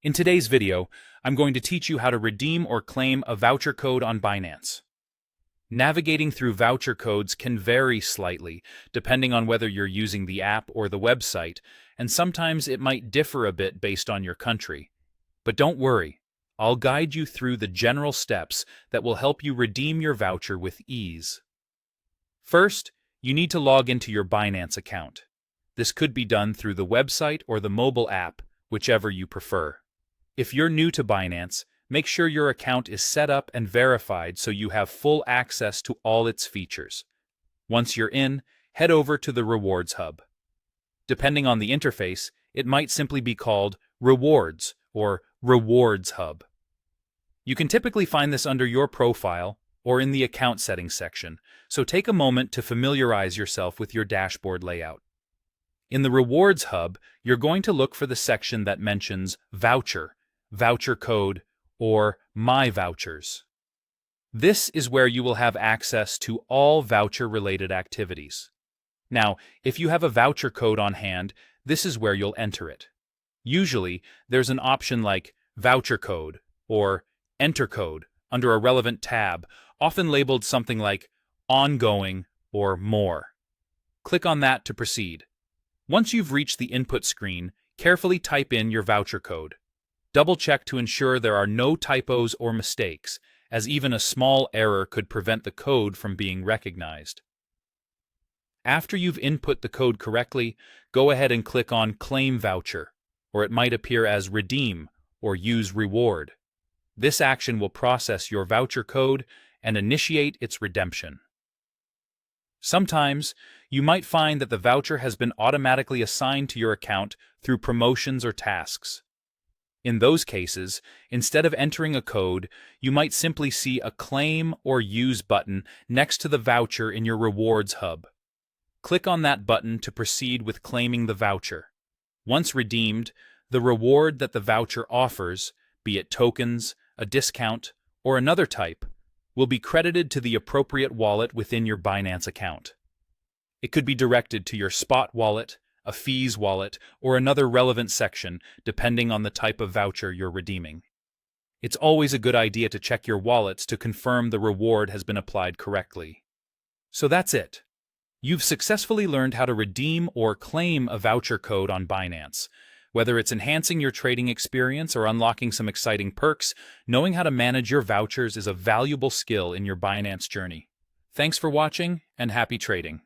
In today's video, I'm going to teach you how to redeem or claim a voucher code on Binance. Navigating through voucher codes can vary slightly, depending on whether you're using the app or the website, and sometimes it might differ a bit based on your country. But don't worry, I'll guide you through the general steps that will help you redeem your voucher with ease. First, you need to log into your Binance account. This could be done through the website or the mobile app, whichever you prefer. If you're new to Binance, make sure your account is set up and verified so you have full access to all its features. Once you're in, head over to the Rewards Hub. Depending on the interface, it might simply be called Rewards or Rewards Hub. You can typically find this under your profile or in the account settings section, so take a moment to familiarize yourself with your dashboard layout. In the Rewards Hub, you're going to look for the section that mentions Voucher, Voucher Code, or My Vouchers. This is where you will have access to all voucher-related activities. Now, if you have a voucher code on hand, this is where you'll enter it. Usually, there's an option like Voucher Code or Enter Code under a relevant tab, often labeled something like Ongoing or More. Click on that to proceed. Once you've reached the input screen, carefully type in your voucher code. Double-check to ensure there are no typos or mistakes, as even a small error could prevent the code from being recognized. After you've input the code correctly, go ahead and click on Claim Voucher, or it might appear as Redeem or Use Reward. This action will process your voucher code and initiate its redemption. Sometimes, you might find that the voucher has been automatically assigned to your account through promotions or tasks. In those cases, instead of entering a code, you might simply see a Claim or Use button next to the voucher in your Rewards Hub. Click on that button to proceed with claiming the voucher. Once redeemed, the reward that the voucher offers, be it tokens, a discount, or another type, will be credited to the appropriate wallet within your Binance account. It could be directed to your Spot wallet, a fees wallet, or another relevant section, depending on the type of voucher you're redeeming. It's always a good idea to check your wallets to confirm the reward has been applied correctly. So that's it. You've successfully learned how to redeem or claim a voucher code on Binance. Whether it's enhancing your trading experience or unlocking some exciting perks, knowing how to manage your vouchers is a valuable skill in your Binance journey. Thanks for watching, and happy trading.